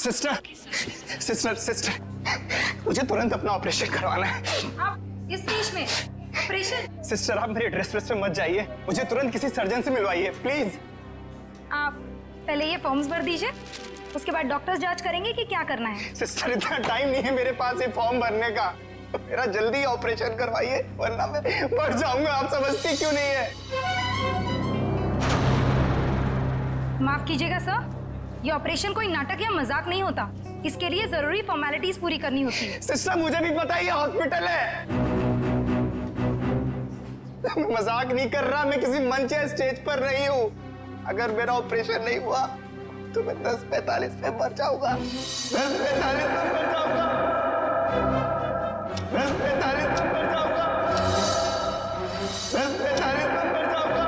Sister sister sister, मुझे तुरंत अपना ऑपरेशन करवाना है। आप इस स्टेज में ऑपरेशन? सिस्टर आप मेरी ड्रेस पे मत जाइए, मुझे तुरंत किसी सर्जन से मिलवाइए प्लीज। आप पहले ये फॉर्म्स भर दीजिए, उसके बाद डॉक्टर्स जांच करेंगे कि क्या करना है। सिस्टर इतना टाइम नहीं है मेरे पास ये फॉर्म भरने का, मेरा जल्दी ऑपरेशन करवाइए वरना मैं मर जाऊंगा। आप समझती क्यों नहीं है? माफ कीजिएगा सर, ये ऑपरेशन कोई नाटक या मजाक नहीं होता, इसके लिए जरूरी फॉर्मेलिटीज पूरी करनी होती है। सिस्टर मुझे भी पता है ये हॉस्पिटल है, मैं मजाक नहीं कर रहा, मैं किसी मंच या स्टेज पर नहीं हूँ। अगर मेरा ऑपरेशन नहीं हुआ तो मैं 10:45 पे मर जाऊंगा। 10:45 पे मर जाऊंगा। 10:45 पे मर जाऊंगा। 10:45 पे मर जाऊंगा।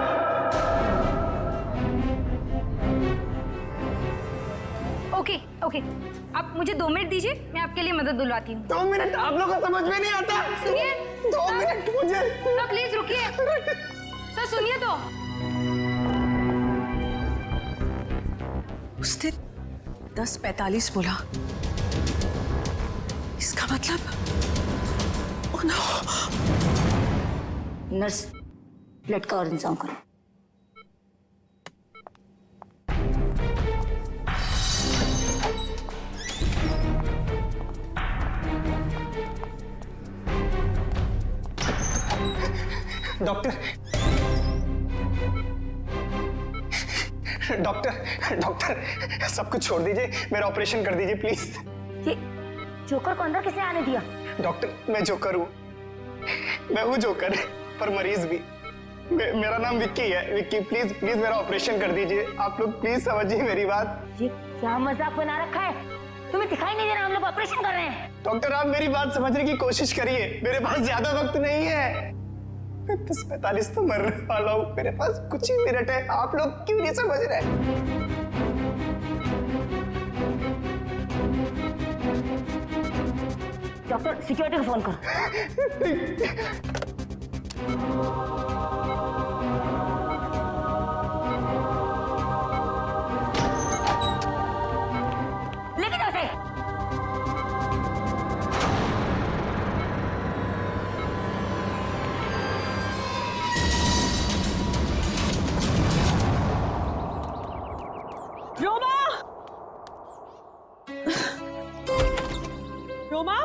ओके ओके, आप मुझे 2 मिनट दीजिए, मैं आपके लिए मदद बुलवाती हूँ। 2 मिनट आप लोगों को समझ में नहीं आता? सुनिए 2 मिनट मुझे। सर प्लीज रुकिए, सर सुनिए तो। उसने 10:45 बोला, इसका मतलब ओह नो। नर्स, ब्लड का और इंतजाम करो। डॉक्टर डॉक्टर डॉक्टर सब कुछ छोड़ दीजिए, मेरा ऑपरेशन कर दीजिए प्लीज। ये जोकर को अंदर किसने आने दिया? डॉक्टर मैं जोकर हूँ, मैं हूँ जोकर पर मरीज भी। मेरा नाम विक्की है। विक्की प्लीज प्लीज मेरा ऑपरेशन कर दीजिए, आप लोग प्लीज समझिए मेरी बात। ये क्या मजाक बना रखा है? तुम्हें दिखाई नहीं दे रहा हम लोग ऑपरेशन कर रहे हैं? डॉक्टर आप मेरी बात समझने की कोशिश करिए, मेरे पास ज्यादा वक्त नहीं है, 10:45 तो मरने वाला हूँ, मेरे पास कुछ ही मिनट है। आप लोग क्यों नहीं समझ रहे? डॉक्टर सिक्योरिटी को फोन करो। लेकिन ऐसे रोमा, रोमा,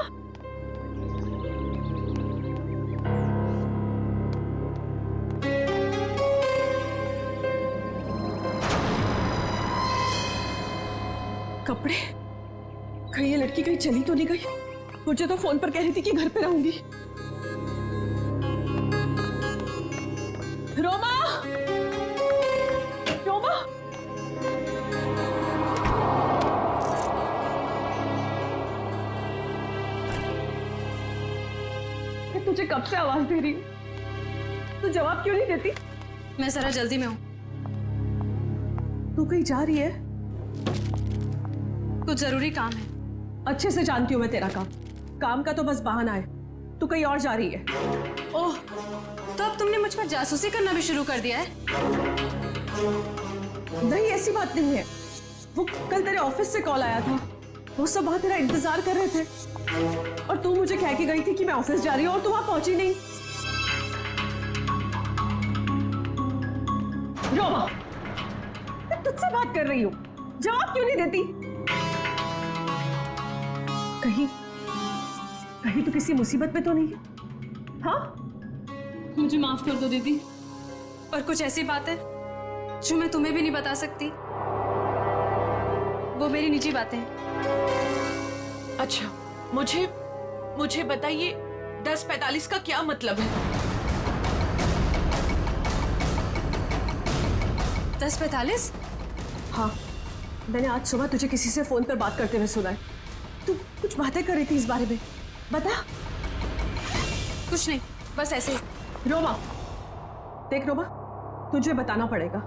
कपड़े कहीं ये लड़की कहीं चली तो नहीं गई? मुझे तो फोन पर कह रही थी कि घर पे रहूंगी। रोमा, रोमा, मैं तुझे कब से आवाज दे रही हूँ, तू जवाब क्यों नहीं देती? मैं जरा जल्दी में हूँ। तू कहीं जा रही है? कुछ जरूरी काम है। अच्छे से जानती हूँ मैं तेरा काम, काम का तो बस बहाना है। तू कहीं और जा रही है। ओह, तो अब तुमने मुझ पर जासूसी करना भी शुरू कर दिया है? नहीं ऐसी बात नहीं है, वो कल तेरे ऑफिस से कॉल आया था, वो सब वहां तेरा इंतजार कर रहे थे और तू मुझे कह के गई थी कि मैं ऑफिस जा रही हूँ और तू वहां पहुंची नहीं। रोमा, मैं तुझसे बात कर रही हूँ, जवाब क्यों नहीं देती? कहीं कहीं तो किसी मुसीबत में तो नहीं है? हाँ, मुझे माफ कर दो दीदी, पर कुछ ऐसी बात है जो मैं तुम्हें भी नहीं बता सकती, वो मेरी निजी बातें हैं। अच्छा, मुझे बताइए 10:45 का क्या मतलब है? 10:45? हाँ, मैंने आज सुबह तुझे किसी से फोन पर बात करते हुए सुना है। तू कुछ बातें कर रही थी इस बारे में, बता। कुछ नहीं, बस ऐसे ही। रोमा, देख रोमा, तुझे बताना पड़ेगा।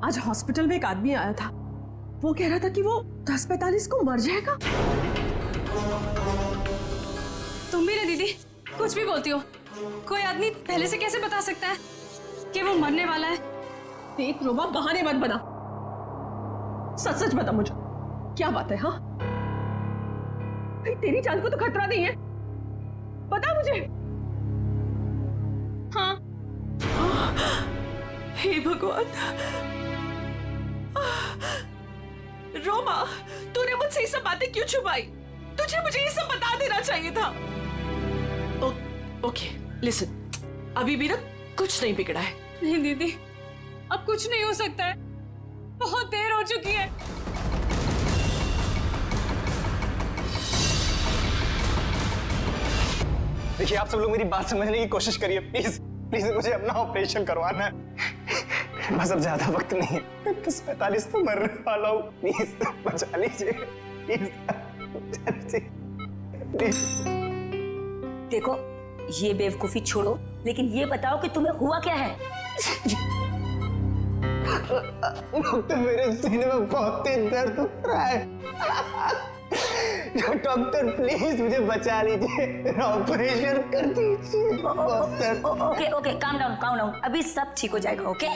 आज हॉस्पिटल में एक आदमी आया था, वो कह रहा था कि वो 10:45 को मर जाएगा। तुम भी ना दीदी, कुछ भी बोलती हो। कोई आदमी पहले से कैसे बता सकता है कि वो मरने वाला है? देख रोमा, बहाने मत बना, सच सच बता मुझे, क्या बात है? हाँ, भाई तेरी जान को तो खतरा नहीं है, बता मुझे। हाँ। हे भगवान, रोमा, तूने मुझसे ये सब बातें क्यों छुपाई? तुझे मुझे ये सब बता देना चाहिए था। ओके, लिसन, अभी भी ना कुछ नहीं बिगड़ा है। नहीं दीदी, अब कुछ नहीं हो सकता है, बहुत देर हो चुकी है। देखिए, आप सब लोग मेरी बात समझने की कोशिश करिए, प्लीज प्लीज। मुझे अपना ऑपरेशन करवाना है, बस अब ज्यादा वक्त नहीं है। 10:45 तो मरने वाला हूँ, प्लीज बचा लीजिए, प्लीज बचा लीजिए, प्लीज। देखो, ये बेवकूफी छोड़ो, लेकिन ये बताओ कि तुम्हें हुआ क्या है? डॉक्टर, मेरे सीने में बहुत तेज दर्द हो रहा है। डॉक्टर प्लीज मुझे बचा लीजिए, ऑपरेशन कर दीजिए। Okay, calm down. अभी सब ठीक हो जाएगा, ओके?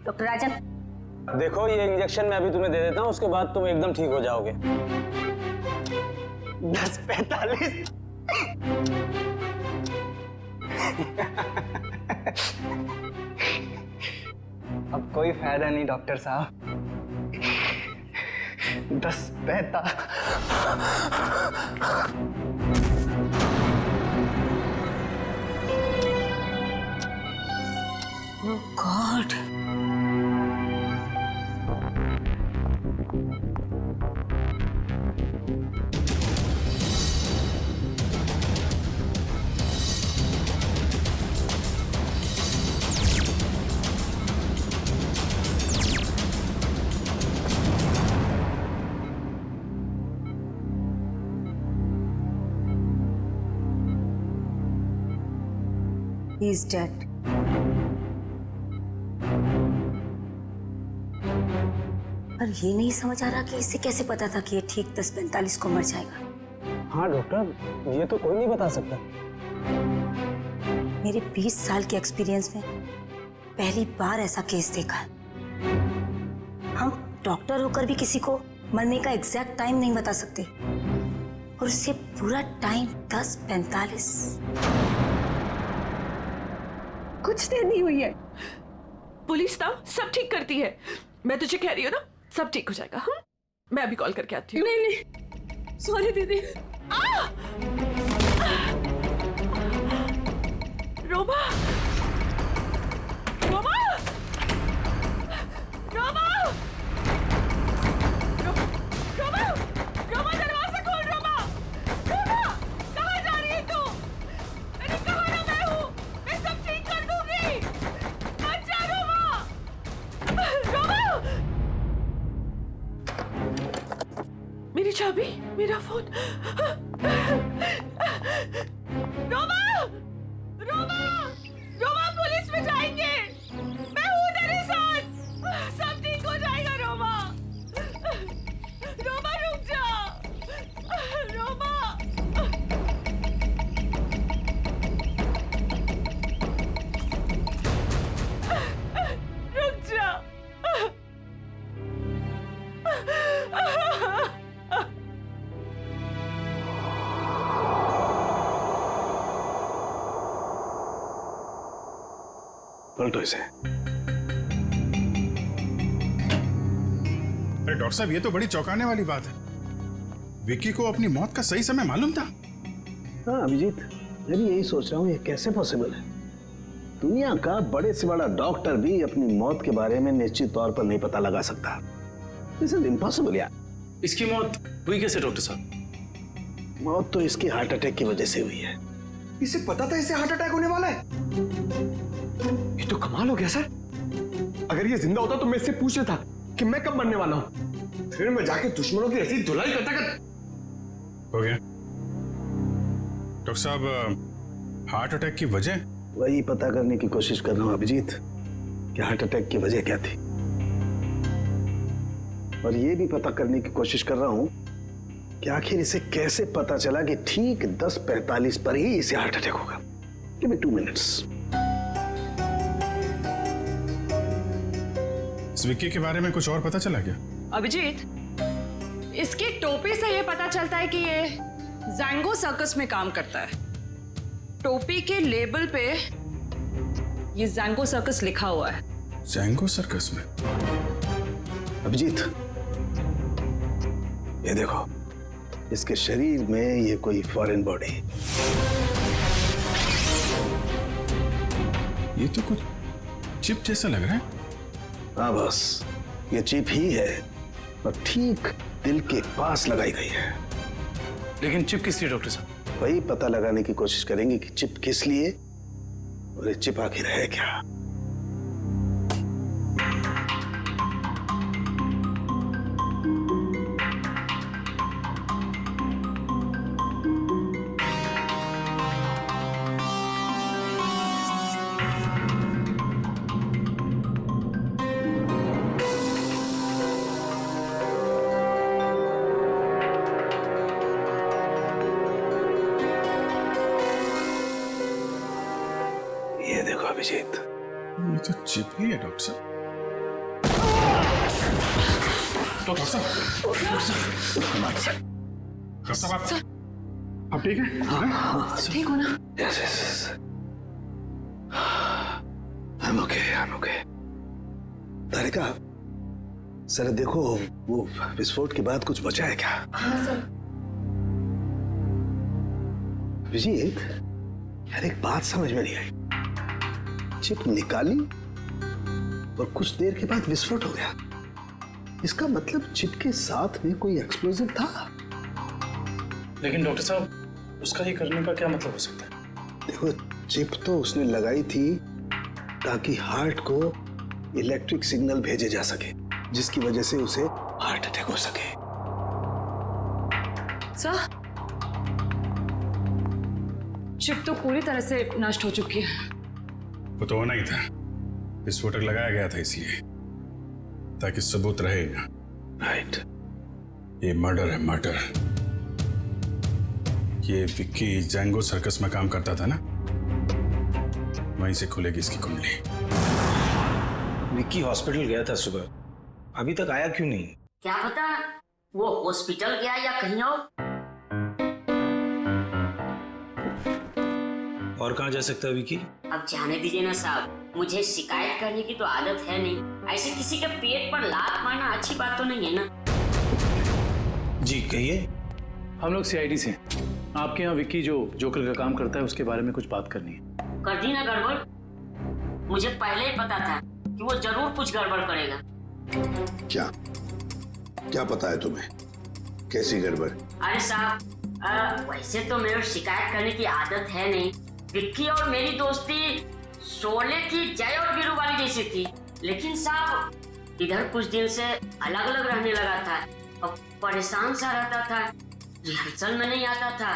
डॉक्टर राजन, देखो, ये इंजेक्शन मैं अभी तुम्हें दे देता हूँ, उसके बाद तुम एकदम ठीक हो जाओगे। 10:45। अब कोई फायदा नहीं डॉक्टर साहब। 10:45। ओह गॉड, he is dead. पर ये नहीं समझ आ रहा कि इसे कैसे पता था कि ये ठीक 10:45 को मर जाएगा। हाँ डॉक्टर, ये तो कोई नहीं बता सकता। मेरे 20 साल के एक्सपीरियंस में पहली बार ऐसा केस देखा है। हम डॉक्टर होकर भी किसी को मरने का एग्जैक्ट टाइम नहीं बता सकते, और उससे पूरा टाइम 10:45। कुछ देर नहीं हुई है। पुलिस ना सब ठीक करती है, मैं तुझे कह रही हूँ ना, सब ठीक हो जाएगा। हाँ, मैं अभी कॉल करके आती हूँ। नहीं, सॉरी दीदी। रोमा, रोमा, रोमा, रोमा, रोमा, दरवाजा खोल। रोमा, रोमा, कहाँ जा रही है तू? अरे कहाँ ना मैं हूँ, मैं सब ठीक कर दूंगी। मत जा रोमा, रोमा। मेरी चाबी, मेरा फोन। रोमा, रोमा, रोमा, पुलिस में जाएंगे, मैं हूँ तेरे साथ, सब ठीक हो जाएगा। रोमा, रोमा रुक जा, रोमा। रुक जा। पलटो इसे। अरे डॉक्टर साहब, ये तो बड़ी चौंकाने वाली बात है। विक्की को अपनी मौत का सही समय मालूम था? हाँ अभिजीत, मैं भी यही सोच रहा हूँ, ये कैसे पॉसिबल है? दुनिया का बड़े से बड़ा डॉक्टर भी अपनी मौत के बारे में निश्चित तौर पर नहीं पता लगा सकता। दिस इज इम्पॉसिबल यार। इसकी मौत हुई कैसे डॉक्टर साहब? मौत तो इसकी हार्ट अटैक की वजह से हुई है। इसे पता था इसे हार्ट अटैक होने वाला है? ये तो कमाल हो गया सर। अगर ये जिंदा होता तो मैं इससे पूछ लेता कि मैं कब मरने वाला हूँ, फिर मैं जाके दुश्मनों की ऐसी धुलाई करता हो गया। डॉक्टर साहब, हार्ट अटैक की वजह? वही पता करने की कोशिश कर रहा हूँ अभिजीत कि हार्ट अटैक की वजह क्या थी, और ये भी पता करने की कोशिश कर रहा हूँ कि आखिर इसे कैसे पता चला कि ठीक 10:45 पर ही इसे हार्ट अटैक होगा। Give me 2 minutes. इस विक्की के बारे में कुछ और पता चला क्या? अभिजीत, इसकी टोपी से ये पता चलता है कि ये जैंगो सर्कस में काम करता है। टोपी के लेबल पे ये जैंगो सर्कस लिखा हुआ है। जैंगो सर्कस में? अभिजीत, ये देखो, इसके शरीर में ये कोई फॉरेन बॉडी। ये तो कुछ चिप जैसा लग रहा है। हाँ बस, ये चिप ही है और ठीक दिल के पास लगाई गई है। लेकिन चिप किस लिए डॉक्टर साहब? वही पता लगाने की कोशिश करेंगे कि चिप किस लिए और ये चिप आखिर है क्या। ये देखो अभिजीत, ये तो चिप ही है डॉक्टर साहब। डॉक्टर साहब, डॉक्टर साहब, आप ठीक है? ठीक हो ना? Yes yes, I am okay. Tarika, sir देखो, वो विस्फोट के बाद कुछ बचा है क्या? हाँ सर। अभिजीत, यार एक बात समझ में नहीं आई। चिप निकाली और कुछ देर के बाद विस्फोट हो गया। इसका मतलब चिप के साथ में कोई एक्सप्लोजिव था। लेकिन डॉक्टर साहब, उसका ये करने का क्या मतलब हो सकता है? देखो, चिप तो उसने लगाई थी ताकि हार्ट को इलेक्ट्रिक सिग्नल भेजे जा सके, जिसकी वजह से उसे हार्ट अटैक हो सके। सर, चिप तो पूरी तरह से नष्ट हो चुकी है। वो तो होना ही था। विस्फोटक लगाया गया था इसलिए, ताकि सबूत रहे ना। राइट। ये मर्डर है, मर्डर। ये विक्की जैंगो सर्कस में काम करता था ना, वहीं से खुलेगी इसकी कुंडली। विक्की हॉस्पिटल गया था सुबह, अभी तक आया क्यों नहीं? क्या पता वो हॉस्पिटल गया या कहीं और कहाँ जा सकता है विक्की? अब जाने दीजिए ना साहब, मुझे शिकायत करने की तो आदत है नहीं। ऐसे किसी के पेट पर लात मारना अच्छी बात तो नहीं है ना। जी कहिए। हम लोग सीआईडी से आपके यहाँ विक्की जो जोकर का काम करता है उसके बारे में कुछ बात करनी है। कर दी ना गड़बड़? मुझे पहले ही पता था कि वो जरूर कुछ गड़बड़ करेगा। क्या क्या पता है तुम्हें? कैसी गड़बड़? अरे साहब, वैसे तो मेरे शिकायत करने की आदत है नहीं। विक्की और मेरी दोस्ती शोले की जय और वीरू वाली जैसी थी, लेकिन साहब इधर कुछ दिन से अलग अलग रहने लगा था और परेशान सा रहता था, रिहर्सल में नहीं आता था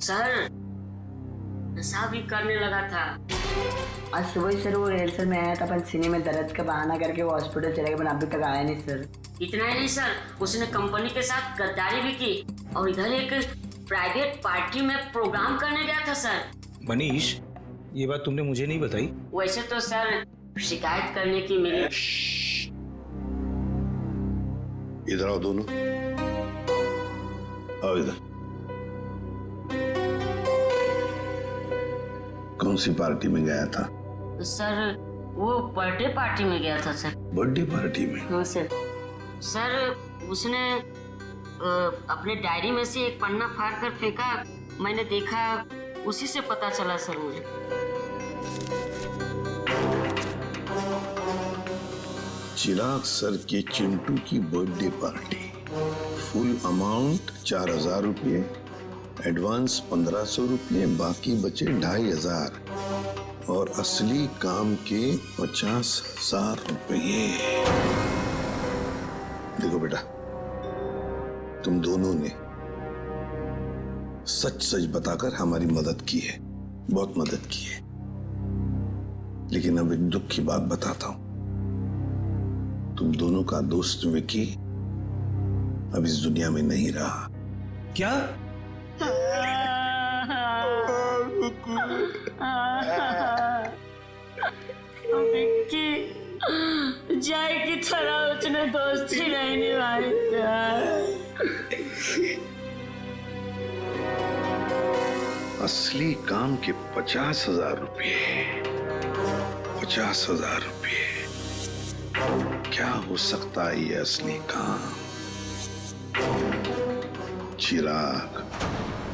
सर, नशा भी करने लगा था। आज सुबह सर वो रिहर्सल में आया था, पर सीने में दर्द का बहाना करके वो हॉस्पिटल चले गए, पर अभी तक आया नहीं सर। इतना ही नहीं सर, उसने कंपनी के साथ गद्दारी भी की और इधर एक प्राइवेट पार्टी में प्रोग्राम करने गया था सर। मनीष, ये बात तुमने मुझे नहीं बताई। वैसे तो सर शिकायत करने की मेरी। इधर आओ दोनों, आओ इधर। कौन सी पार्टी में गया था? सर वो बर्थडे पार्टी में गया था सर। बर्थडे पार्टी में? हाँ सर। सर उसने अपने डायरी में से एक पन्ना फाड़ कर फेंका, मैंने देखा, उसी से पता चला सर मुझे। चिराग सर के चिंटू की बर्थडे पार्टी, फुल अमाउंट 4000 रुपये, एडवांस 1500 रुपये, बाकी बचे 2500 और असली काम के 50,000 रुपये। देखो बेटा, तुम दोनों ने सच सच बताकर हमारी मदद की है, बहुत मदद की है। लेकिन अब एक दुख की बात बताता हूं, तुम दोनों का दोस्त विकी अब इस दुनिया में नहीं रहा। क्या? विक्की जय की तरह उसने दोस्ती नहीं निभाई। असली काम के 50,000 रुपये। 50,000 रुपये, क्या हो सकता है ये असली काम? चिराग।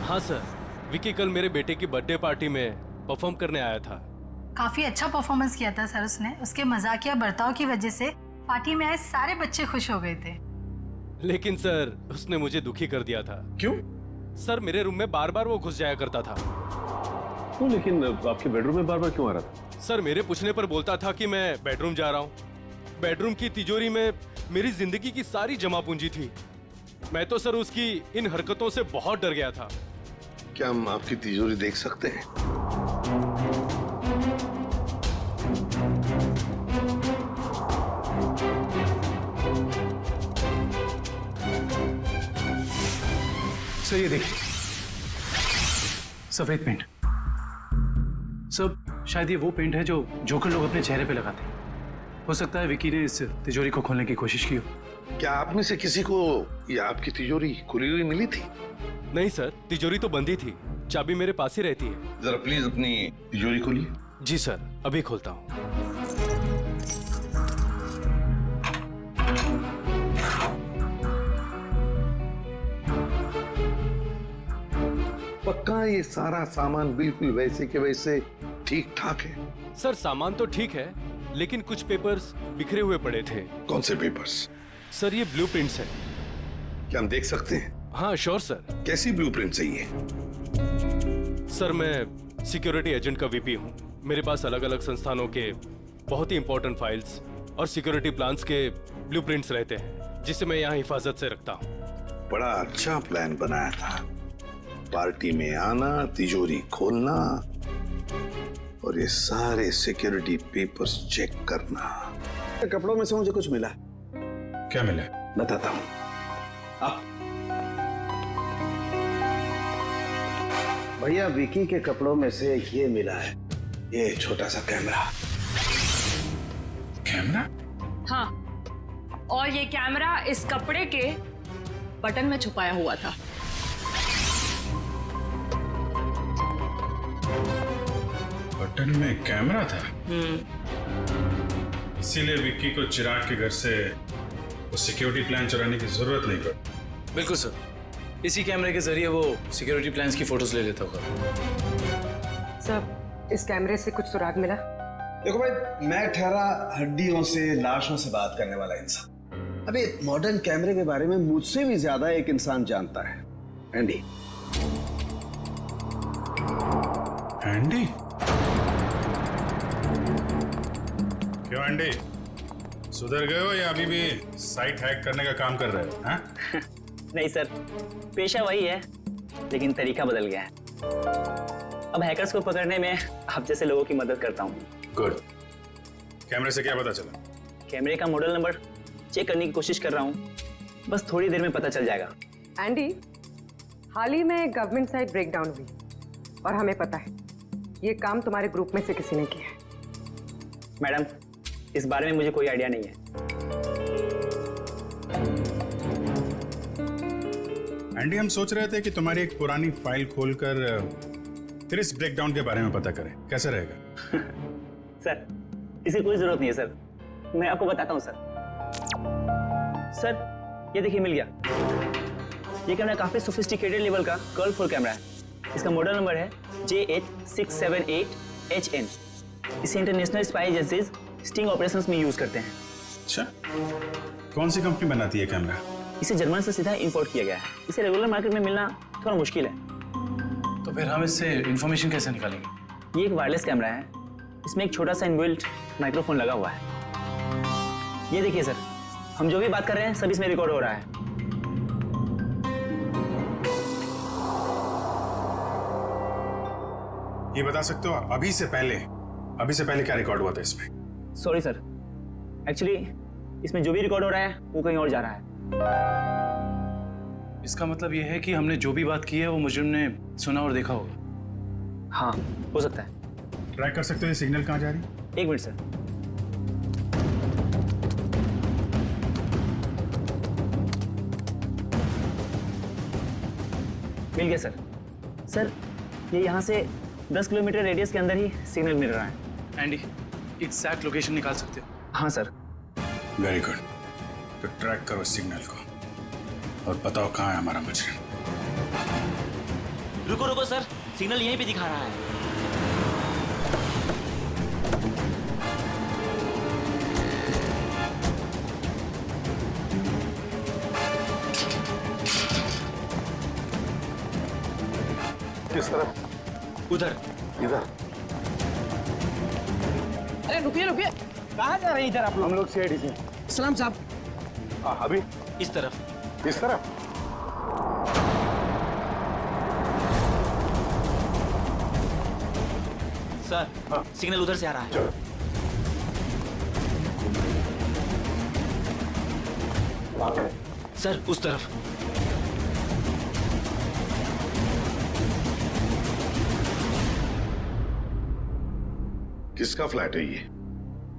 हाँ सर, विकी कल मेरे बेटे की बर्थडे पार्टी में परफॉर्म करने आया था। काफी अच्छा परफॉर्मेंस किया था सर उसने। उसके मजाकिया बर्ताव की वजह से पार्टी में आए सारे बच्चे खुश हो गए थे। लेकिन सर उसने मुझे दुखी कर दिया था। क्यों? सर मेरे रूम में बार बार वो घुस जाया करता था। क्यों? लेकिन आपके बेडरूम में बार बार क्यों आ रहा था? सर मेरे पूछने पर बोलता था कि मैं बेडरूम जा रहा हूँ। बेडरूम की तिजोरी में मेरी जिंदगी की सारी जमा पूंजी थी। मैं तो सर उसकी इन हरकतों से बहुत डर गया था। क्या हम आपकी तिजोरी देख सकते हैं? सर ये देखिए, सफेद पेंट। सर शायद ये वो पेंट है जो जोकर लोग अपने चेहरे पे लगाते हैं। हो सकता है विकी ने इस तिजोरी को खोलने की कोशिश की हो। क्या आप में से किसी को या आपकी तिजोरी खुली हुई मिली थी? नहीं सर, तिजोरी तो बंदी थी। चाबी मेरे पास ही रहती है। जरा प्लीज अपनी तिजोरी खोलिए। जी सर, अभी खोलता हूँ। पक्का ये सारा सामान बिल्कुल वैसे के वैसे ठीक ठाक है? सर सामान तो ठीक है, लेकिन कुछ पेपर्स बिखरे हुए पड़े थे। कौन से पेपर्स? सर ये ब्लूप्रिंट्स हैं। क्या हम देख सकते हैं? हाँ श्योर सर। कैसी ब्लूप्रिंट चाहिए? सर मैं सिक्योरिटी एजेंट का वीपी हूँ। मेरे पास अलग अलग संस्थानों के बहुत ही इंपॉर्टेंट फाइल्स और सिक्योरिटी प्लान्स के ब्लूप्रिंट्स रहते हैं, जिसे मैं यहाँ हिफाजत से रखता हूँ। बड़ा अच्छा प्लान बनाया था। पार्टी में आना, तिजोरी खोलना और ये सारे सिक्योरिटी पेपर्स चेक करना। कपड़ों में से मुझे कुछ मिला। क्या मिला? बताता हूँ। भैया विकी के कपड़ों में से ये मिला है, ये छोटा सा कैमरा। कैमरा? हाँ, और ये कैमरा इस कपड़े के बटन में छुपाया हुआ था। बटन में कैमरा था? इसीलिए विक्की को चिराग के घर से वो सिक्योरिटी प्लान चुराने की जरूरत नहीं पड़ी। बिल्कुल सर, इसी कैमरे के जरिए वो सिक्योरिटी प्लान्स की फोटोज ले लेता होगा। सर, इस कैमरे से कुछ सुराग मिला? देखो भाई, मैं ठहरा हड्डियों से, लाशों से बात करने वाला इंसान। अबे मॉडर्न कैमरे के बारे में मुझसे भी ज्यादा एक इंसान जानता है, एंडी। एंडी? क्यों एंडी, सुधर गए हो या अभी भी साइट हैक करने का काम कर रहे हो? हाँ? नहीं सर, पेशा वही है, लेकिन तरीका बदल गया है। अब हैकर्स को पकड़ने में आप जैसे लोगों की मदद करता हूँ। गुड। कैमरे से क्या पता चला? कैमरे का मॉडल नंबर चेक करने की कोशिश कर रहा हूँ, बस थोड़ी देर में पता चल जाएगा। एंडी, हाल ही में गवर्नमेंट साइट ब्रेकडाउन हुई और हमें पता है ये काम तुम्हारे ग्रुप में से किसी ने किया है। मैडम, इस बारे में मुझे कोई आइडिया नहीं है। एंडी, हम सोच रहे थे कि तुम्हारी एक पुरानी फाइल खोलकर फिर इस ब्रेकडाउन के बारे में पता करें, कैसे रहेगा? सर, इसकी कोई जरूरत नहीं है सर, मैं आपको बताता हूँ सर। सर ये देखिए, मिल गया। ये कैमरा काफी सोफिस्टिकेटेड लेवल का कर्व फुल कैमरा है। इसका मॉडल नंबर है JH678HN। इसे international spy agencies sting operations में यूज करते हैं। अच्छा, कौन सी कंपनी बनाती है कैमरा? इसे जर्मन से सीधा इंपोर्ट किया गया है। इसे रेगुलर मार्केट में मिलना थोड़ा मुश्किल है। तो फिर हम इससे इंफॉर्मेशन कैसे निकालेंगे? ये एक वायरलेस कैमरा है, इसमें एक छोटा सा इनबिल्ट माइक्रोफोन लगा हुआ है। ये देखिए सर, हम जो भी बात कर रहे हैं सब इसमें रिकॉर्ड हो रहा है। ये बता सकते हो अभी से पहले क्या रिकॉर्ड हुआ था इसमें? सॉरी सर, एक्चुअली इसमें जो भी रिकॉर्ड हो रहा है वो कहीं और जा रहा है। इसका मतलब ये है कि हमने जो भी बात की है वो मुजरिम ने सुना और देखा होगा। हाँ, हो सकता है। ट्रैक कर सकते हो ये सिग्नल कहाँ जा रही है? एक मिनट सर। मिल गया सर। सर ये यहाँ से 10 किलोमीटर रेडियस के अंदर ही सिग्नल मिल रहा है। एंडी, एग्जैक्ट लोकेशन निकाल सकते हो? हाँ सर। Very good. तो ट्रैक करो सिग्नल को और बताओ कहाँ है हमारा मजरिम। रुको रुको सर, सिग्नल यहीं पे दिखा रहा है। किस तरफ? उधर। इधर? अरे रुकिए रुकिए, कहाँ जा रहे हैं इधर आप लोग? हम लोग सीआईडी से। सलाम साहब। हाँ अभी इस तरफ। इस तरफ? सर, सिग्नल उधर से आ रहा है। चलो। सर उस तरफ। किसका फ्लैट है ये?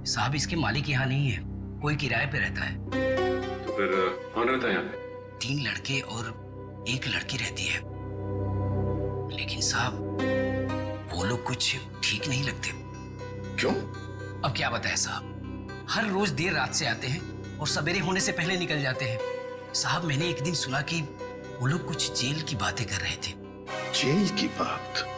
साहब इसके मालिक यहाँ नहीं है, कोई किराए पे रहता है। तो फिर कौन रहता है यहाँ पे? 3 लड़के और 1 लड़की रहती है। लेकिन साहब वो लोग कुछ ठीक नहीं लगते। क्यों? अब क्या बताएं साहब, हर रोज देर रात से आते हैं और सवेरे होने से पहले निकल जाते हैं। साहब मैंने एक दिन सुना कि वो लोग कुछ जेल की बातें कर रहे थे। जेल की बात?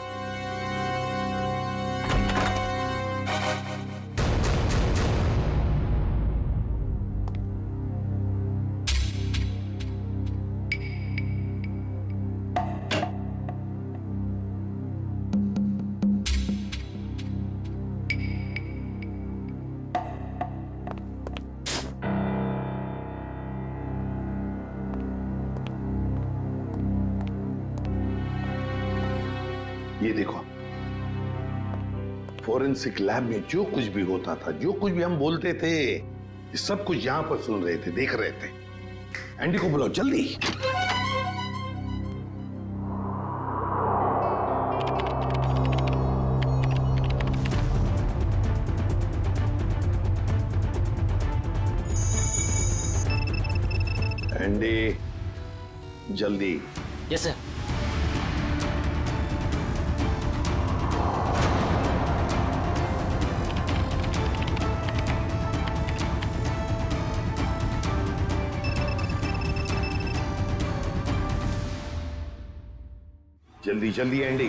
ये देखो, फोरेंसिक लैब में जो कुछ भी होता था, जो कुछ भी हम बोलते थे, ये सब कुछ यहां पर सुन रहे थे, देख रहे थे। एंडी को बुलाओ जल्दी। एंडी जल्दी। Yes sir. जल्दी जल्दी एंडी।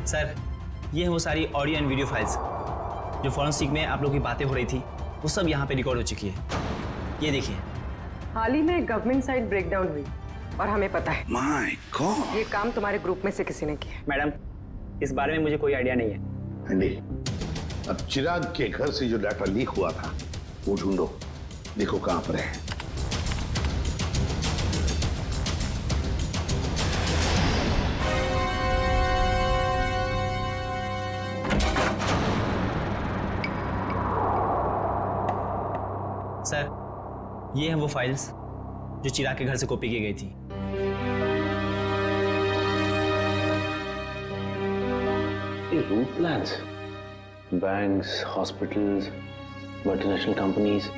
सर, ये है वो सारी ऑडियो एंड वीडियो फाइल्स जो फॉरेंसिक में आप लोग की बातें हो रही थी, वो सब यहाँ पे रिकॉर्ड हो चुकी है। ये देखिए। हाल ही में गवर्नमेंट साइड ब्रेकडाउन हुई और हमें पता है। My God. ये काम तुम्हारे ग्रुप में से किसी ने किया। मैडम, इस बारे में मुझे कोई आइडिया नहीं है। एंडी, अब चिराग के घर से जो डाटा लीक हुआ था वो ढूंढो, देखो कहां पर है। सर, ये हैं वो फाइल्स जो चिराग के घर से कॉपी की गई थी। ये route plans, banks, hospitals, multinational companies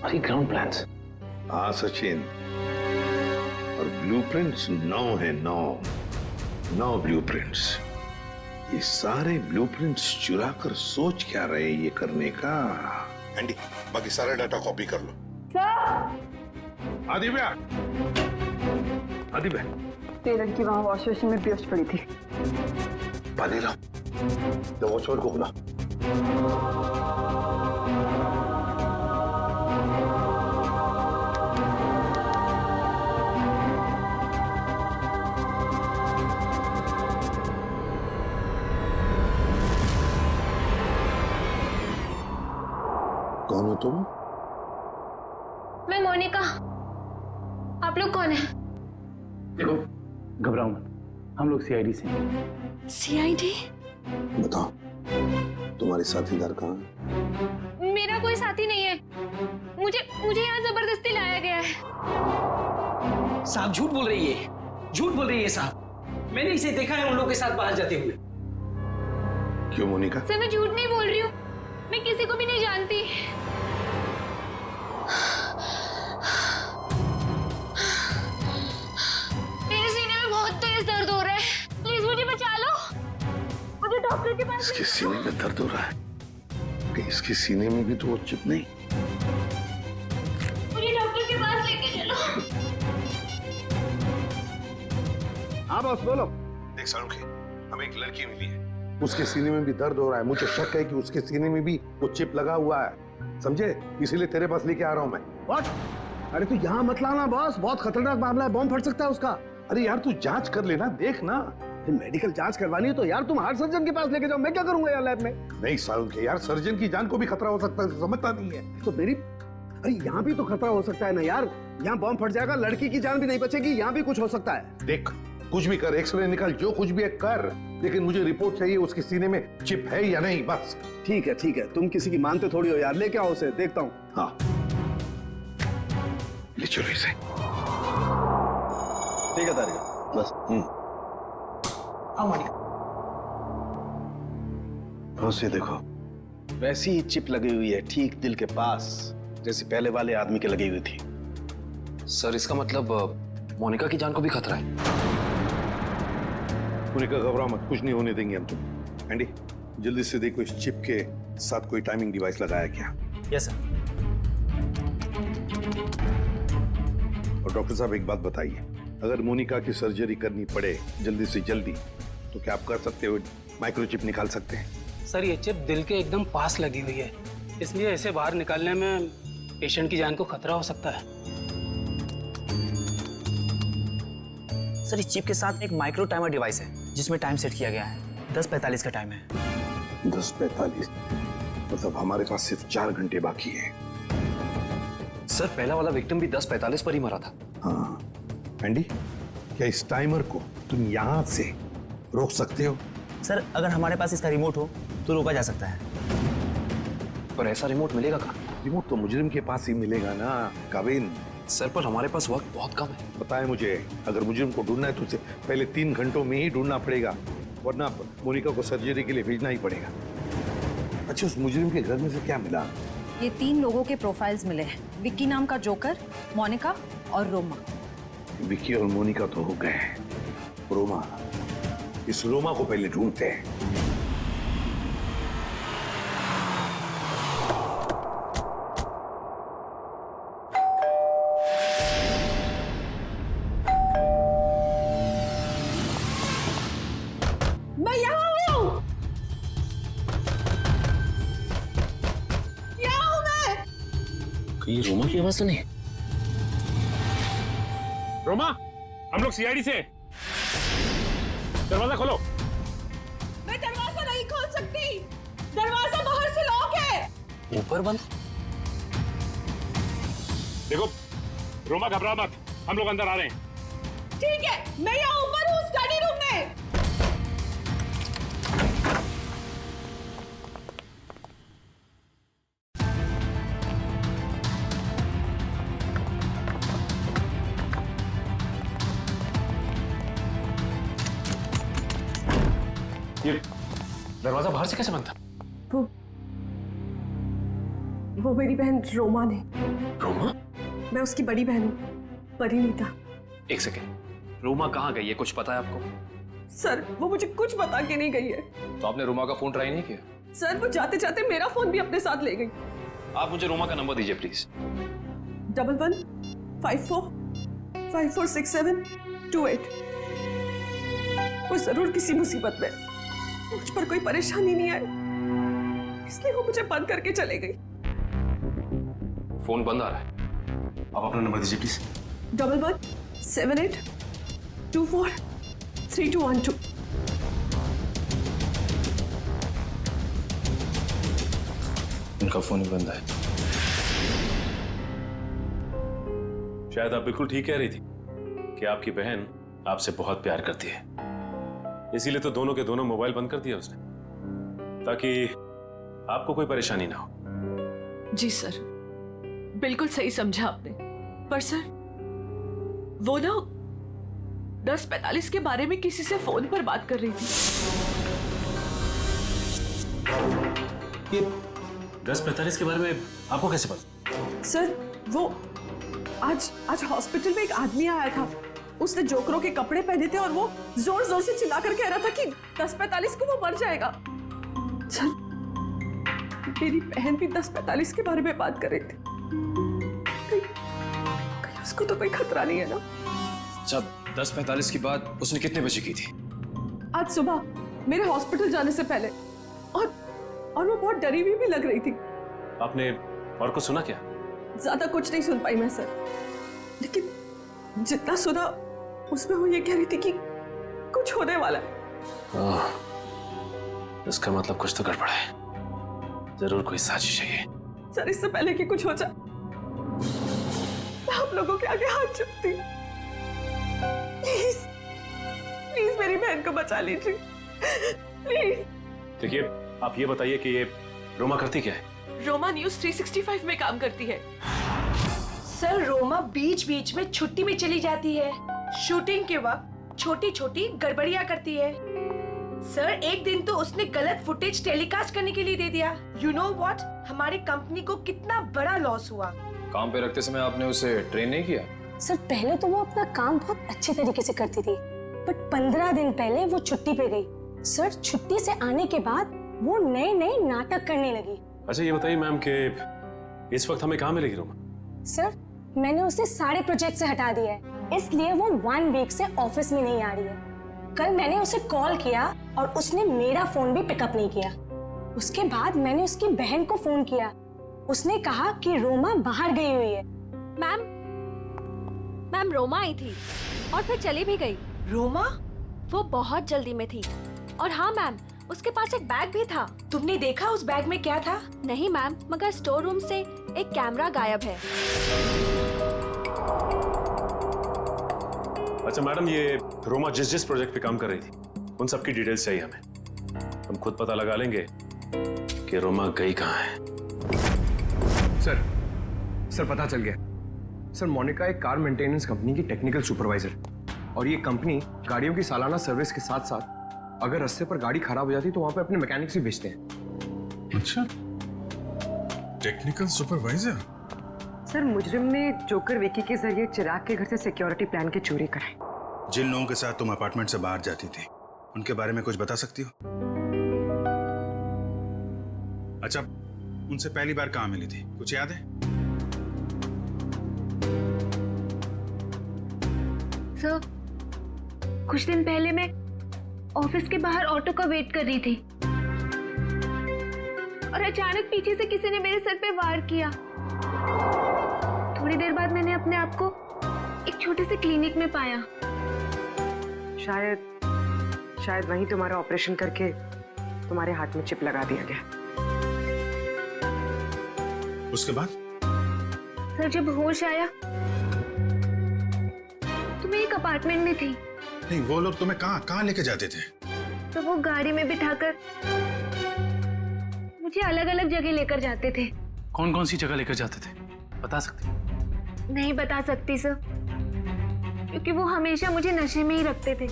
और ये ग्राउंड प्लान्स। हाँ सचिन, और ब्लूप्रिंट्स 9 है, 9 ब्लूप्रिंट्स। ये सारे ब्लूप्रिंट्स चुरा कर सोच क्या रहे ये करने का? एंडी, बाकी सारा डाटा कॉपी कर लो। आदिव्या, आदिव्या, ये लड़की वहाँ वॉश बेसिन में बेहोश पड़ी थी। पानी लाओ, तो वॉचमैन को बुला। कौन हो तुम? मैं मोनिका। आप लोग कौन है? देखो, घबराओ मत, हम लोग सीआईडी से हैं। सीआईडी? बताओ, तुम्हारे साथीदार कहाँ हैं? मेरा कोई साथी नहीं है। मुझे यहाँ जबरदस्ती लाया गया है। साहब झूठ बोल रही है, झूठ बोल रही है साहब। मैंने इसे देखा है उन लोगों के साथ बाहर जाते हुए। क्यों मोनिका? सर मैं झूठ नहीं बोल रही हूँ, मैं किसी को भी नहीं जानती। दर्द हो रहा है कि इसके सीने में भी तो वो चिप नहीं। मुझे डॉक्टर के पास लेके चलो। हाँ बॉस बोलो। देख सारुखी, हमें एक लड़की मिली है, उसके सीने में भी दर्द हो रहा है। मुझे शक है कि उसके सीने में भी वो चिप लगा हुआ है, समझे? इसीलिए तेरे पास लेके आ रहा हूं मैं। व्हाट? अरे तू यहाँ मत लाना बॉस, बहुत खतरनाक मामला है, बॉम्ब फट सकता है उसका। अरे यार तू जांच कर लेना, देख ना। मेडिकल जांच करवानी है तो यार तुम हार्ट सर्जन के पास लेके जाओ, मैं क्या करूंगा यार लैब में? नहीं सारुखी यार, सर्जन की जान को भी खतरा हो सकता है, समझता नहीं है तो मेरी। अरे यहाँ भी तो खतरा हो सकता है ना यार, यहाँ बॉम्ब फट जाएगा, लड़की की जान भी नहीं बचेगी, यहाँ भी कुछ हो सकता है। देख कुछ भी कर, एक्सरे निकाल, जो कुछ भी है कर, लेकिन मुझे रिपोर्ट चाहिए उसके सीने में चिप है या नहीं, बस। ठीक है, तुम किसी की मानते थोड़ी हो यार, लेके आओ उसे, देखता हूँ। हाँ ले चलो इसे। ठीक है तारिका, बस। बस ये देखो, वैसी ही चिप लगी हुई है ठीक दिल के पास, जैसे पहले वाले आदमी के लगी हुई थी। सर इसका मतलब मोनिका की जान को भी खतरा है। मोनिका घबराओ मत, कुछ नहीं होने देंगे हम तुम। एंडी जल्दी से देखो इस चिप के साथ कोई टाइमिंग डिवाइस लगाया क्या? Yes sir. और डॉक्टर साहब एक बात बताइए, अगर मोनिका की सर्जरी करनी पड़े जल्दी से जल्दी तो क्या आप कर सकते हो? माइक्रोचिप निकाल सकते हैं? सर ये चिप दिल के एकदम पास लगी हुई है, इसलिए इसे बाहर निकालने में पेशेंट की जान को खतरा हो सकता है। सर इस चिप के साथ एक माइक्रो टाइमर डिवाइस है जिसमें टाइम सेट किया गया है, 10:45 का टाइम है। 10:45 मतलब हमारे पास सिर्फ 4 घंटे बाकी है। सर पहला वाला विक्टिम भी 10:45 पर ही मरा था। हाँ एंडी, क्या इस टाइमर को तुम यहाँ से रोक सकते हो? सर अगर हमारे पास इसका रिमोट हो तो रोका जा सकता है। पर ऐसा रिमोट मिलेगा कहाँ? रिमोट तो मुजरिम के पास ही मिलेगा ना काबिन। सर पर हमारे पास वक्त बहुत कम है। पता है मुझे, अगर मुजरिम को ढूंढना है तो उसे पहले 3 घंटों में ही ढूंढना पड़ेगा, वरना मोनिका को सर्जरी के लिए भेजना ही पड़ेगा। अच्छा उस मुजरिम के घर में से क्या मिला? ये 3 लोगों के प्रोफाइल्स मिले हैं, विक्की नाम का जोकर, मोनिका और रोमा। विक्की और मोनिका तो हो गए, रोमा, इस रोमा को पहले ढूंढते हैं। मैं यहाँ हूँ, यहाँ हूँ मैं। कहीं रोमा की आवाज तो नहीं? रोमा, हम लोग सीआईडी से। दरवाजा खोलो। मैं दरवाजा नहीं खोल सकती, दरवाजा बाहर से लॉक है। ऊपर बंद? देखो रोमा घबरा मत, हम लोग अंदर आ रहे हैं। ठीक है, मैं यहाँ ऊपर हूँ स्टडी रूम में। ये दरवाजा बाहर से कैसे बंद था? वो मेरी बहन रोमा ने। रोमा? मैं उसकी बड़ी बहन हूँ, परिणीता। एक सेकेंड, रोमा कहाँ गई है, कुछ पता है आपको? सर वो मुझे कुछ बता के नहीं गई है। तो आपने रोमा का फोन ट्राई नहीं किया? सर वो जाते जाते मेरा फोन भी अपने साथ ले गई। आप मुझे रोमा का नंबर दीजिए प्लीज। 1154546728। वो जरूर किसी मुसीबत में, मुझ पर कोई परेशानी नहीं आई, इसलिए वो मुझे बंद करके चले गई। फोन बंद आ रहा है, आप अपना नंबर दीजिए प्लीज। 1178243212। उनका फोन ही बंद है। शायद आप बिल्कुल ठीक कह रही थी कि आपकी बहन आपसे बहुत प्यार करती है, इसीलिए तो दोनों के दोनों मोबाइल बंद कर दिया उसने, ताकि आपको कोई परेशानी ना हो। जी सर, बिल्कुल सही समझा आपने। पर सर वो ना 10:45 के बारे में किसी से फोन पर बात कर रही थी। ये 10:45 के बारे में आपको कैसे पता? सर वो आज हॉस्पिटल में एक आदमी आया था, उसने जोकरों के कपड़े पहने थे और वो जोर जोर से चिल्ला कर कह रहा था कि 10:45 को वो मर जाएगा। सर मेरी बहन भी 10:45 के बारे में बात कर रही थी। कहीं उसको तो कोई खतरा नहीं है ना? जब 10:45 की बात उसने कितने बजे की थी? आज सुबह मेरे हॉस्पिटल जाने से पहले। और वो बहुत डरी हुई भी लग रही थी। आपने और कुछ सुना क्या? ज्यादा कुछ नहीं सुन पाई मैं सर, लेकिन जितना सुना उसमें वो ये कह रही थी कि कुछ होने वाला है। इसका मतलब कुछ तो गड़बड़ है, जरूर कोई साजिश है ये। सर इससे पहले कि कुछ हो जाए मैं आप लोगों के आगे हाथ जोड़ती हूँ, प्लीज प्लीज मेरी बहन को बचा लीजिए प्लीज। देखिए, आप ये बताइए कि ये रोमा करती क्या है? रोमा न्यूज 365 में काम करती है। सर रोमा बीच बीच में छुट्टी में चली जाती है। शूटिंग के वक्त छोटी छोटी गड़बड़ियां करती है। सर एक दिन तो उसने गलत फुटेज टेलीकास्ट करने के लिए दे दिया। यू नो व्हाट, हमारी कंपनी को कितना बड़ा लॉस हुआ। काम पे रखते समय आपने उसे ट्रेन नहीं किया? सर पहले तो वो अपना काम बहुत अच्छे तरीके से करती थी, बट 15 दिन पहले वो छुट्टी पे गई। सर छुट्टी से आने के बाद वो नए नए नाटक करने लगी। अच्छा ये बताइए मैम कि इस वक्त हमें कहाँ मिलेगी रोमा? सर मैंने उसे सारे प्रोजेक्ट से हटा दिया है, इसलिए वो 1 वीक से ऑफिस में नहीं आ रही है। कल मैंने उसे कॉल किया और उसने मेरा फोन भी पिकअप नहीं किया। उसके बाद मैंने उसकी बहन को फोन किया, उसने कहा कि रोमा बाहर गई हुई है। मैम रोमा आई थी और फिर चली भी गई। रोमा? वो बहुत जल्दी में थी। और हाँ मैम, उसके पास एक बैग भी था। तुमने देखा उस बैग में क्या था? नहीं मैम, मगर स्टोर रूम से एक कैमरा गायब है। अच्छा मैडम, ये रोमा जिस प्रोजेक्ट पे काम कर रही थी उन सब की डिटेल्स चाहिए हमें। हम खुद पता लगा लेंगे कि रोमा गई कहाँ है। सर पता चल गया। सर मोनिका एक कार मेंटेनेंस कंपनी की टेक्निकल सुपरवाइजर, और ये कंपनी गाड़ियों की सालाना सर्विस के साथ साथ अगर रास्ते पर गाड़ी खराब हो जाती तो वहां पे अपने मैकेनिक्स भी भेजते हैं। अच्छा, टेक्निकल सुपरवाइजर। सर मुजरिम ने जोकर विकी के जरिए चिराग के घर से सिक्योरिटी प्लान की चोरी कराई। जिन लोगों के साथ तुम अपार्टमेंट से बाहर जाती थी उनके बारे में कुछ बता सकती हो? अच्छा, उनसे पहली बार कहाँ मिली थी, कुछ याद है? सर कुछ दिन पहले मैं ऑफिस के बाहर ऑटो का वेट कर रही थी और अचानक पीछे से किसी ने मेरे सर पे वार किया। थोड़ी देर बाद मैंने अपने आप को एक छोटे से क्लिनिक में पाया। शायद वहीं तुम्हारा ऑपरेशन करके तुम्हारे हाथ में चिप लगा दिया गया। उसके बाद? सर जब होश आया तो मैं एक अपार्टमेंट में थी। नहीं, वो लोग तुम्हें कहाँ लेके जाते थे? तो वो गाड़ी में बिठाकर मुझे अलग अलग जगह लेकर जाते थे। कौन कौन सी जगह लेकर जाते थे, बता सकते? नहीं बता सकती सर, क्योंकि वो हमेशा मुझे नशे में ही रखते थे।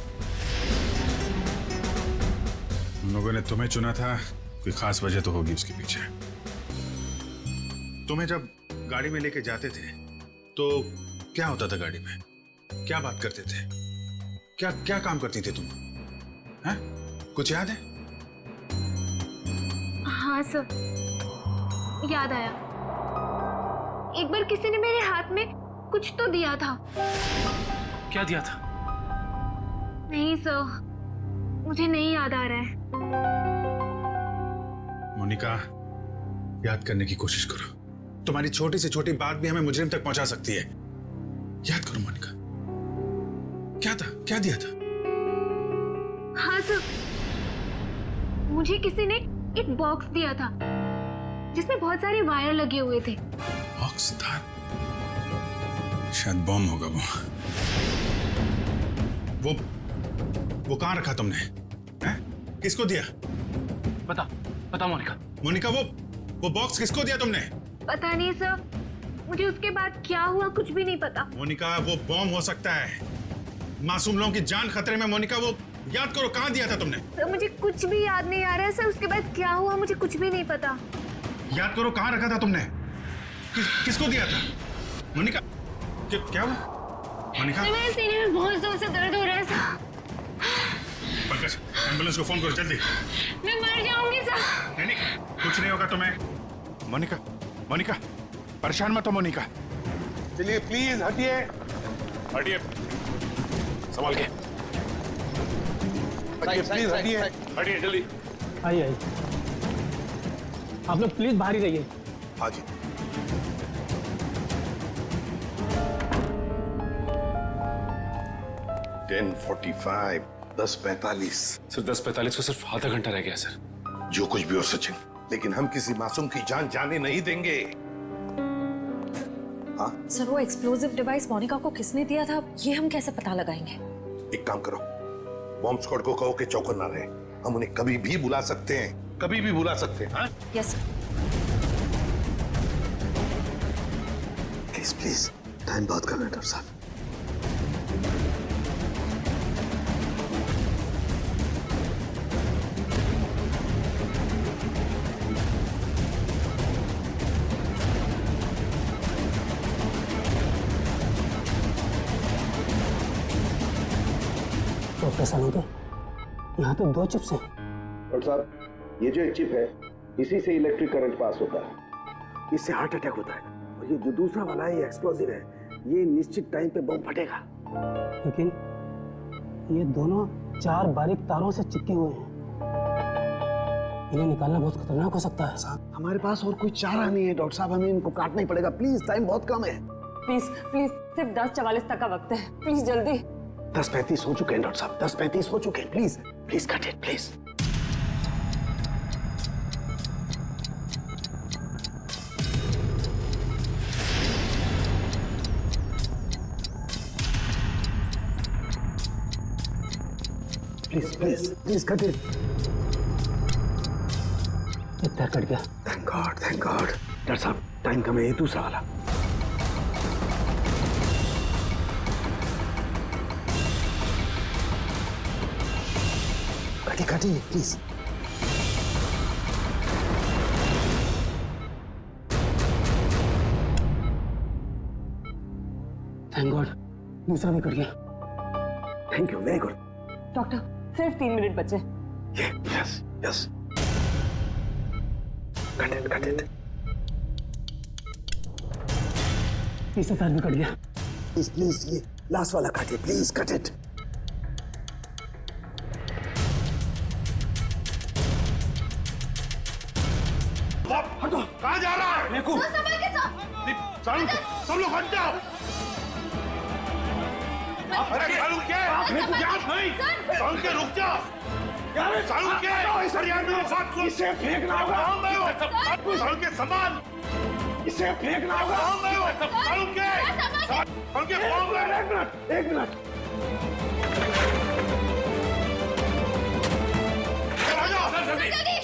उन लोगों ने तुम्हें चुना था, कोई खास वजह तो होगी उसके पीछे। तुम्हें जब गाड़ी में लेके जाते थे तो क्या होता था गाड़ी में? क्या बात करते थे? क्या काम करती थी तुम? हैं? कुछ याद है? हाँ सर, याद आया। एक बार किसी ने मेरे हाथ में कुछ तो दिया था। क्या दिया था? नहीं सर, मुझे नहीं याद आ रहा है। मोनिका, याद करने की कोशिश करो। तुम्हारी छोटी से छोटी बात भी हमें मुजरिम तक पहुंचा सकती है। याद करो मोनिका, क्या था, क्या दिया था? हाँ सर, मुझे किसी ने एक बॉक्स दिया था जिसमें बहुत सारे वायर लगे हुए थे। बॉक्स था? शायद बॉम्ब होगा वो कहाँ रखा तुमने? हैं? किसको दिया? पता मोनिका। मोनिका, वो बॉक्स किसको दिया तुमने? पता नहीं सर, मुझे उसके बाद क्या हुआ कुछ भी नहीं पता। मोनिका, वो बॉम्ब हो सकता है, मासूम लोगों की जान खतरे में। मोनिका, वो याद करो, कहाँ दिया था तुमने? सर मुझे कुछ भी याद नहीं आ रहा है सर, उसके बाद क्या हुआ मुझे कुछ भी नहीं पता। याद करो, कहाँ रखा था तुमने? किसको दिया था? मोनिका, क्या हुआ? मोनिका, मेरे सीने में बहुत जोर से दर्द हो रहा है सर। पंकज, एम्बुलेंस को फोन करो जल्दी। मैं मर जाऊंगी सर। नहीं, कुछ नहीं होगा तुम्हें। मोनिका, मोनिका, परेशान मत हो मोनिका। चलिए प्लीज हटिए। हटिए, संभाल के। हटिए प्लीज हटिए। हटिए जल्दी। आइए आइए, आप लोग प्लीज बाहर ही रहिए। हाँ जी। $10:45, 10:45। सर 10:45 को सिर्फ आधा घंटा रह गया सर। जो कुछ भी हो सचिन, लेकिन हम किसी मासूम की जान जाने नहीं देंगे। हाँ? सर वो एक्सप्लोजिव डिवाइस मोनिका को किसने दिया था ये हम कैसे पता लगाएंगे? एक काम करो, बॉम्ब स्क्वाड को कहो कि चौकन ना रहे। हम उन्हें कभी भी बुला सकते हैं, कभी भी बुला सकते हैं। हाँ? यस प्लीज प्लीज, टाइम बहुत कम है डॉक्टर साहब। डॉक्टर सालों के यहाँ तो 2 चिप्स हैं। डॉक्टर साहब, ये जो एक चिप है, इसी से इलेक्ट्रिक करंट पास होता है, इससे हार्ट अटैक होता है। और ये जो दूसरा वाला है, ये एक्सप्लोजिव है, ये निश्चित टाइम पे बम फटेगा। लेकिन ये दोनों 4 बारीक तारों से चिपके हुए हैं, इन्हें निकालना बहुत खतरनाक हो सकता है। साहब, हमारे पास और कोई चारा नहीं है डॉक्टर साहब, हमें इनको काटना ही पड़ेगा। प्लीज, टाइम बहुत कम है। प्लीज प्लीज, सिर्फ 10:44 तक का वक्त है, प्लीज जल्दी। 10:35 हो चुके हैं डॉक्टर साहब, 10:35 हो चुके हैं। Please please cut it please. Please please please cut it. इतना कट गया। Thank God, thank God. Doctor साहब, टाइम कम है, ये दूसरा वाला। काटिए प्लीज। थैंक गॉड, दूसरा भी कट गया। Thank you, very good. Doctor, सिर्फ 3 मिनट बचे। Yes yes, cut it. तीसरा तार भी कट गया। प्लीज प्लीज, ये लास्ट वाला काटिए प्लीज, कट इट। हटो, कहाँ जा रहा है? देखो, सब लोग हट जाओ। अरे सालू के, सालू के रुक जाओ। सालू के, इसे फेंकना होगा। सालू के सामान, इसे फेंकना होगा। सालू के बॉम्ब। एक मिनट।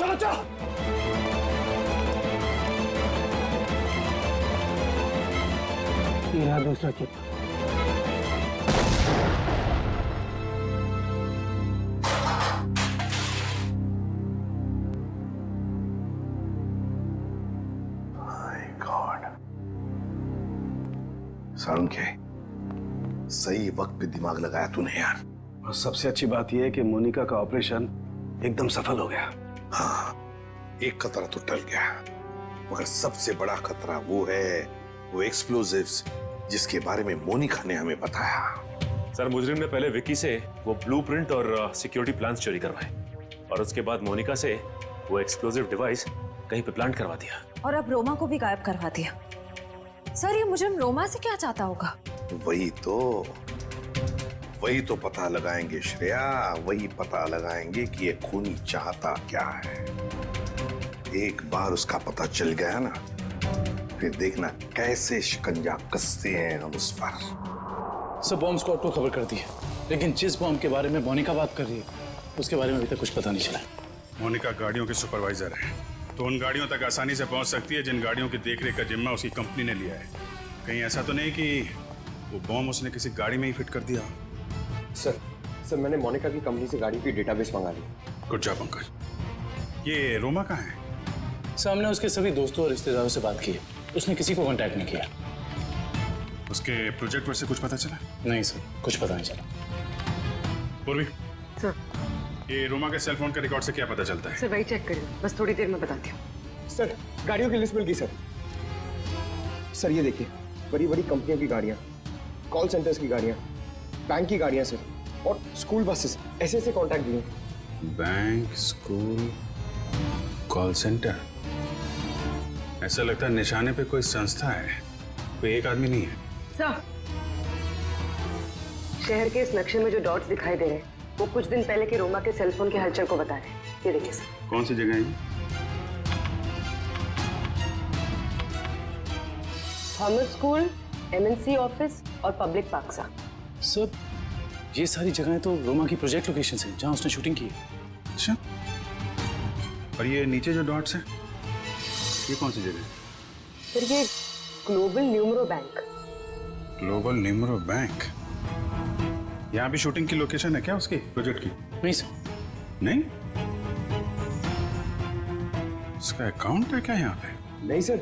चलो। ये रहा दूसरा चिप। माय गॉड, सारुण के, सही वक्त पे दिमाग लगाया तूने यार। और सबसे अच्छी बात यह है कि मोनिका का ऑपरेशन एकदम सफल हो गया। हाँ, एक खतरा तो टल गया, मगर सबसे बड़ा खतरा वो एक्सप्लोजिव्स जिसके बारे में मोनिका ने हमें बताया। सर, मुजरिम ने पहले विक्की से वो ब्लूप्रिंट और सिक्योरिटी प्लान्स चोरी करवाए और उसके बाद मोनिका से वो एक्सप्लोजिव डिवाइस कहीं पे प्लांट करवा दिया। और अब रोमा को भी गायब करवा दिया। सर, ये मुजरिम रोमा से क्या चाहता होगा? वही तो पता लगाएंगे श्रेया, वही पता लगाएंगे कि ये खूनी चाहता क्या है। एक बार उसका पता चल गया ना, फिर देखना कैसे शिकंजा कसते हैं हम उस पर। सब बॉम्ब स्क्वाड को खबर कर दी है, लेकिन जिस बॉम्ब के बारे में मोनिका बात कर रही है उसके बारे में अभी तक कुछ पता नहीं चला। मोनिका गाड़ियों के सुपरवाइजर है, तो उन गाड़ियों तक आसानी से पहुंच सकती है जिन गाड़ियों की देखरेख का जिम्मा उसकी कंपनी ने लिया है। कहीं ऐसा तो नहीं कि वो बॉम्ब उसने किसी गाड़ी में ही फिट कर दिया? सर मैंने मोनिका की कंपनी से गाड़ी की डेटाबेस मंगा ली। Good job Pankaj. ये रोमा कहाँ है? सामने उसके सभी दोस्तों और रिश्तेदारों से बात की है, उसने किसी को कांटेक्ट नहीं किया। उसके प्रोजेक्ट पर से कुछ पता चला? नहीं सर, कुछ पता नहीं चला। पूर्वी सर, ये रोमा के सेल फोन के रिकॉर्ड से क्या पता चलता है? सर वही चेक करिए, बस थोड़ी देर में बताती हूँ। सर गाड़ियों की लिस्ट मिल गई सर। सर ये देखिए, बड़ी बड़ी कंपनियों की गाड़ियां, कॉल सेंटर्स की गाड़ियां, बैंक की गाड़ियां सर, और स्कूल बसेस, ऐसे ऐसे कॉन्टैक्ट दिए। Bank, school, call centre. ऐसा लगता है निशाने पे कोई संस्था है, कोई एक आदमी नहीं है। सर, शहर के इस नक्शे में जो डॉट्स दिखाई दे रहे हैं वो कुछ दिन पहले के रोमा के सेलफोन के हलचल को बता रहे हैं। ये देखिए सर। कौन सी जगह है ये? थॉमस स्कूल, एमएनसी ऑफिस और पब्लिक पार्क सा। सर, ये सारी जगहें तो रोमा की प्रोजेक्ट लोकेशन हैं जहां उसने शूटिंग की है। अच्छा, और ये नीचे जो डॉट्स हैं, ये कौन सी जगह है? सर ये global numero bank. Global numero bank? यहाँ भी शूटिंग की लोकेशन है क्या उसकी, प्रोजेक्ट की? नहीं सर। नहीं? उसका अकाउंट है क्या यहाँ पे? नहीं सर,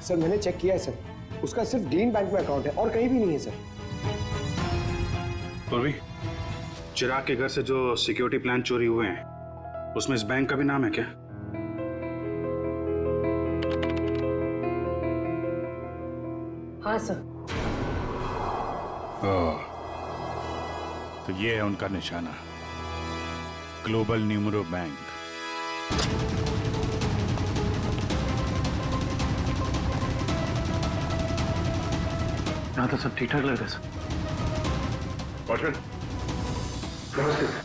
सर मैंने चेक किया है सर, उसका सिर्फ ग्रीन बैंक में अकाउंट है और कहीं भी नहीं है सर। पूर्वी, चिराग के घर से जो सिक्योरिटी प्लान चोरी हुए हैं, उसमें इस बैंक का भी नाम है क्या? हाँ सर। ओह, तो ये है उनका निशाना, ग्लोबल न्यूमरो बैंक। यहाँ तो सब ठीक ठाक लग रहा है सर। वॉचमैन, नमस्ते सर।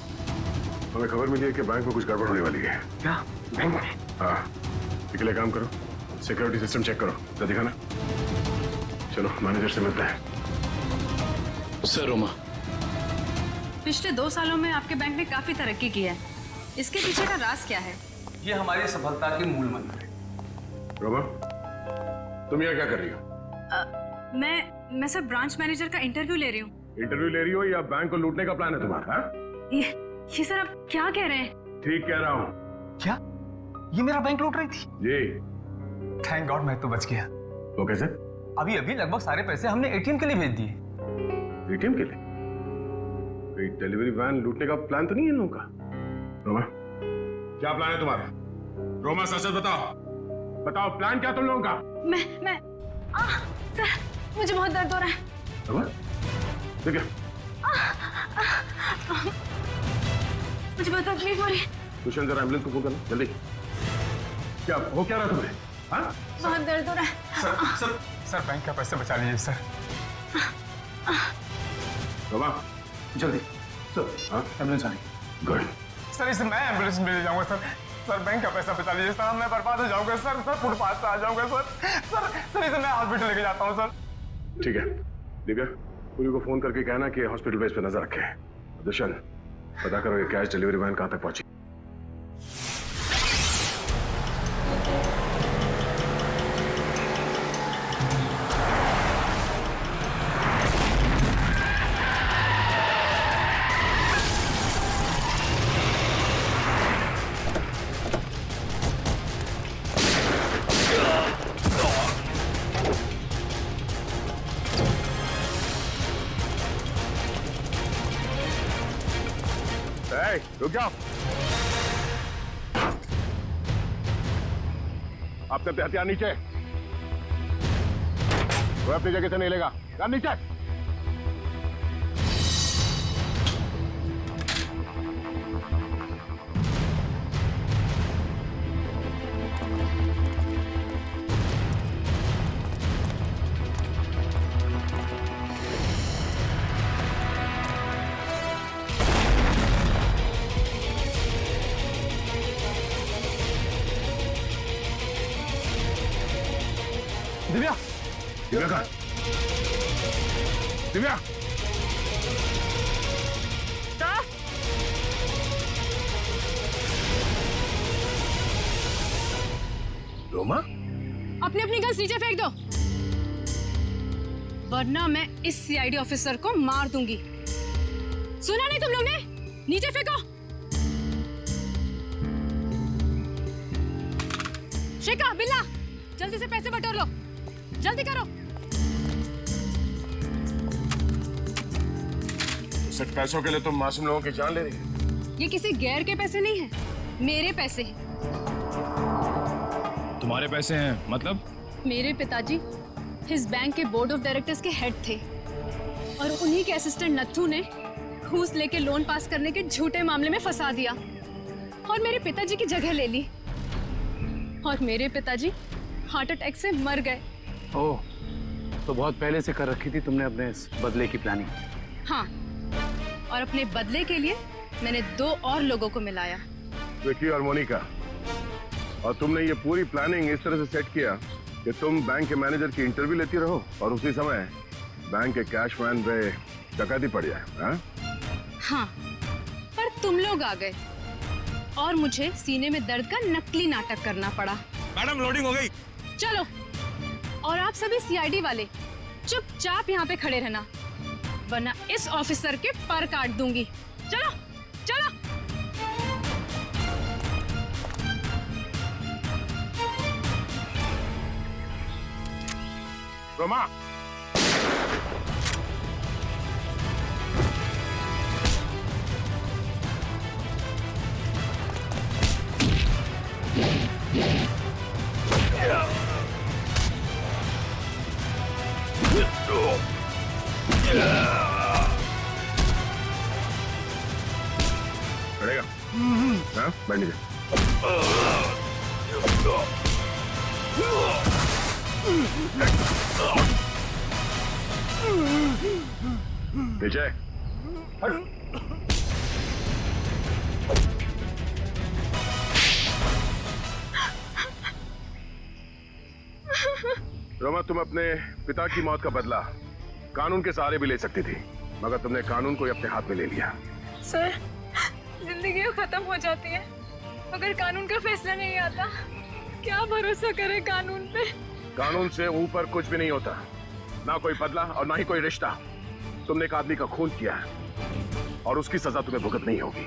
हमें खबर मिली है कि बैंक में कुछ गड़बड़ होने वाली है। क्या बैंक में? हाँ, इसके लिए काम करो, सिक्योरिटी सिस्टम चेक करो, तो दिखाना। चलो मैनेजर से मिलते हैं। सर रोमा, पिछले 2 सालों में आपके बैंक ने काफी तरक्की की है, इसके पीछे का राज क्या है? ये हमारी सफलता के मूल मंत्र है। रोमा, तुम यहाँ क्या कर रही हो? मैं सर ब्रांच मैनेजर का इंटरव्यू ले रही हूँ। इंटरव्यू ले रही हो या बैंक को लूटने का प्लान है तुम्हारा? ये सर आप क्या कह रहे हैं? ठीक कह रहा हूँ। क्या ये मेरा बैंक लूट रही थी? जी। थैंक गॉड मैं तो बच गया। वो कैसे? अभी अभी लगभग सारे पैसे हमने एटीएम के लिए भेज दिए। एटीएम के लिए? कोई डिलीवरी वैन लूटने का प्लान तो नहीं है इन लोगों का? रोमा, क्या प्लान है तुम्हारा? रोमा सच सच बताओ, बताओ प्लान क्या तुम लोगों का? मैं सर मुझे बहुत दर्द हो रहा है। रोमा, ठीक है। मुझे बहुत तकलीफ हो रही है। दुष्यंत जरा एम्बुलेंस को फोन करना जल्दी। क्या हो क्या रहा तुम्हें? हाँ? बहुत दर्द हो रहा है। सर बैंक का पैसे बचा लीजिए सर। रोमा, जल्दी सर। हाँ, एम्बुलेंस आनी। गुड। सर इसे मैं एम्बुलेंस में ले जाऊंगा सर। सर बैंक का पैसा बचा लीजिए सर, मैं बर्बाद हो जाऊंगा सर। सर फुटपाथ पे आ जाऊंगा सर इसे मैं हॉस्पिटल लेके जाता हूँ सर। ठीक है, दिव्या, पूरी को फोन करके कहना कि हॉस्पिटल बेस पे नजर रखे। दुष्यंत, पता करो ये कैश डिलीवरी वैन कहाँ तक पहुंची। रुक जाओ। आप सबके हथियार नीचे। वो अपनी जगह से नहीं लेगा। यार नीचे। दिव्या, दिव्या कहाँ? दिव्या, रोमा, अपने अपनी गन्स नीचे फेंक दो, वरना मैं इस सीआईडी ऑफिसर को मार दूंगी। सुना नहीं तुम लोग ने? नीचे फेंको। शिका, बिल्ला, जल्दी से पैसे बटोर लो, जल्दी करो। सिर्फ पैसों के लिए तुम मासूम लोगों की जान ले रही है? ये किसी गैर के पैसे नहीं है, मेरे पैसे हैं। तुम्हारे पैसे हैं मतलब? मेरे पिताजी इस बैंक के बोर्ड ऑफ डायरेक्टर्स के हेड थे और उन्हीं के असिस्टेंट नत्थू ने घूस लेके लोन पास करने के झूठे मामले में फंसा दिया और मेरे पिताजी की जगह ले ली और मेरे पिताजी हार्ट अटैक से मर गए। ओह, तो बहुत पहले से कर रखी थी तुमने अपने इस बदले की प्लानिंग। हाँ, और अपने बदले के लिए मैंने 2 और लोगों को मिलाया। विकी और मोनिका, और तुमने ये पूरी प्लानिंग इस तरह से सेट किया कि तुम बैंक के मैनेजर की इंटरव्यू लेती रहो और उसी समय बैंक के कैशमैन पे डकैती पड़ जाए। हाँ? हाँ, पर तुम लोग आ गए और मुझे सीने में दर्द का नकली नाटक करना पड़ा। मैडम लोडिंग हो गई। चलो, और आप सभी सीआईडी वाले चुपचाप यहाँ पे खड़े रहना, वरना इस ऑफिसर के पर काट दूंगी। चलो चलो। रोमा, चलेगा? हाँ, बैठ लीजिए। पीछे रोमा, तुम अपने पिता की मौत का बदला कानून के सहारे भी ले सकती थी, मगर तुमने कानून को ही अपने हाथ में ले लिया। सर, जिंदगी खत्म हो जाती है अगर कानून का फैसला नहीं आता। क्या भरोसा करे कानून पे? कानून से ऊपर कुछ भी नहीं होता, ना कोई बदला और ना ही कोई रिश्ता। तुमने एक आदमी का खून किया है और उसकी सजा तुम्हें भुगतनी होगी।